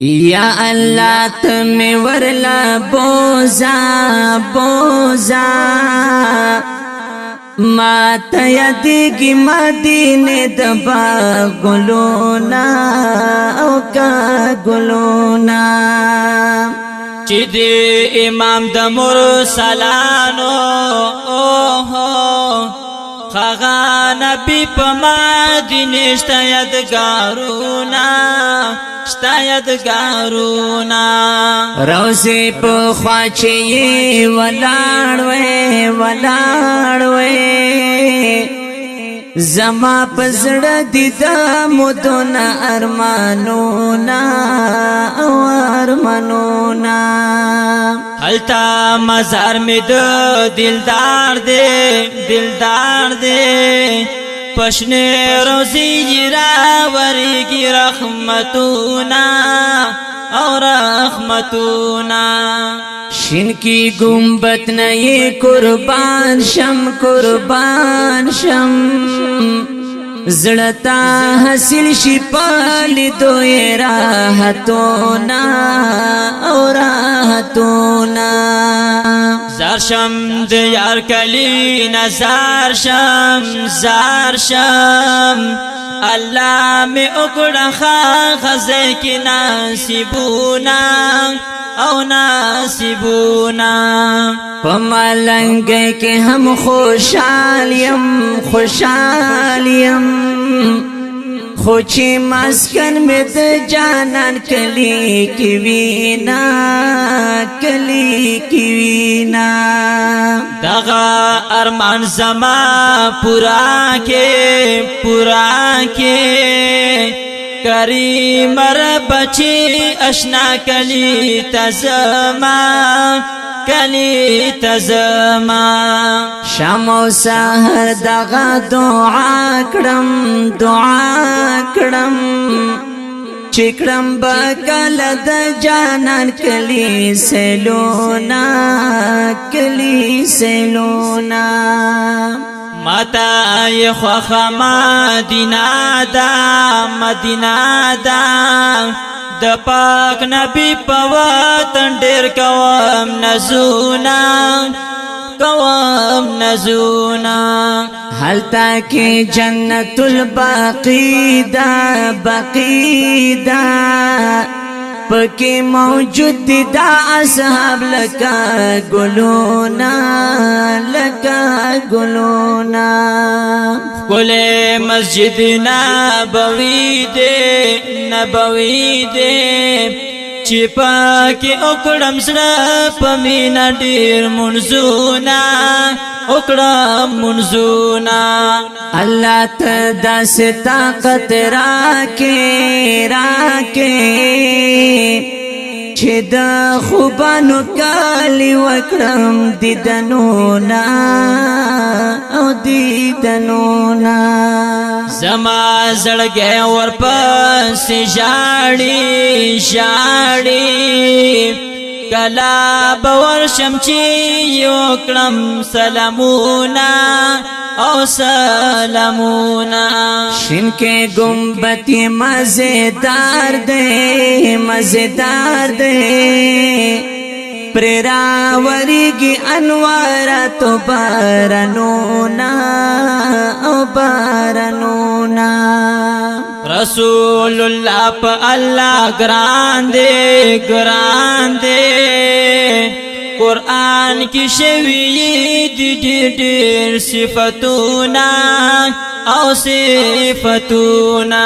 یا اللہ تمی ورلا بوزا بوزا ما تیدگی مدینه دبا گلونا او کا گلونا چی دی امام د مرسلانو خغا نبی پا مدینه شتا یدگارونا شتا یدگارونا روزی پا خواچی ولاڑوے ولاڑوے زما پزڑ دیدا مدون ارمانونا او ارمانونا حلتا مزار میں دلدار دے دلدار دے پشنے روزی جراوری کی رحمتونا اور رحمتونا شن کی گنبت نئے قربان شم قربان شم زڑتا حاصل شپال دوئے راحتونا او راحتونا زار شم دیار کلی نزار شم زار شم اللہ میں اکڑا خزے کی ناسبونا او ناسبونا پمالنگ کے ہم خوشالیم خوشالیم خوچی مسکن میں د جانان کلی کی وینا کلی کی وینا دغا ارمان زما پورا کے کریم رب بچی اشنا کلی تزما کلی تزما شام و سحر دغا دعا کڑم چکڑم بکل د جانان کلی سلونا کلی سلونا ماتا یہ خوخ مدینہ دا د پاک نبی په وطن ډېر کوم نزونا حالتا کی جنت الباقی دا پکی موجود دا اصحاب لکا گلونا کلے مسجد نبوی دے چپا کی اکڑم سڑا پمینا دیر منزونا اکڑم منزونا اللہ تدا سے طاقت راکے چھ دا خوبانو کالی وکرم دیدنونا او دیدنونا زما زڑگے ورپس جاڑی کلا باور شمچی یوکرم سلامونا او سلامونا شن کے گنبتی مزیدار دے پریراوری کی انوارا تو بارنونا او بارنونا رسول اللہ پا اللہ گران دے قرآن کی شوی دیر صفتونا او صفتونا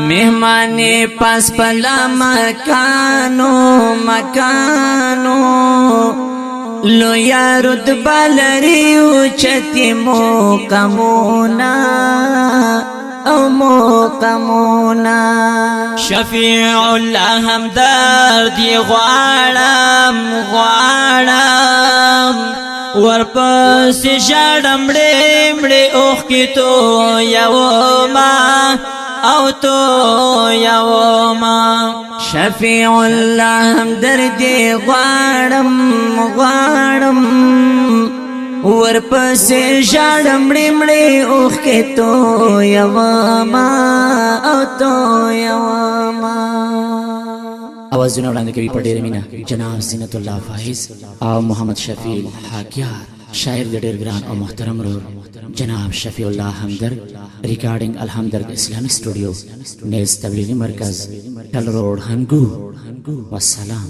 مہمان پاس پلا مکانو لو یا رتبہ لری اوچتی موقمونا او موقمونا شفیع اللہ ہمدرد غوارم ورپس جاڑم مڑے اوخ کی تو یوما او تو یوما شفیع اللہ ہمدرد غوارم ورپس جاڑم مڑے اوخ کی تو یوما او تو یوما आवाज़ونه وړاندې کوي په ډېره مینه جناب زینت الله فایز او محمد شفیع حاکیار، شاعر د ډېر ګران او محترم رور جناب شفیع الله همدرد، ریکارډینګ الحمدرد اسلامي سټوډیو، نیز تبلیغي مرکز ټل روډ هنګو. والسلام.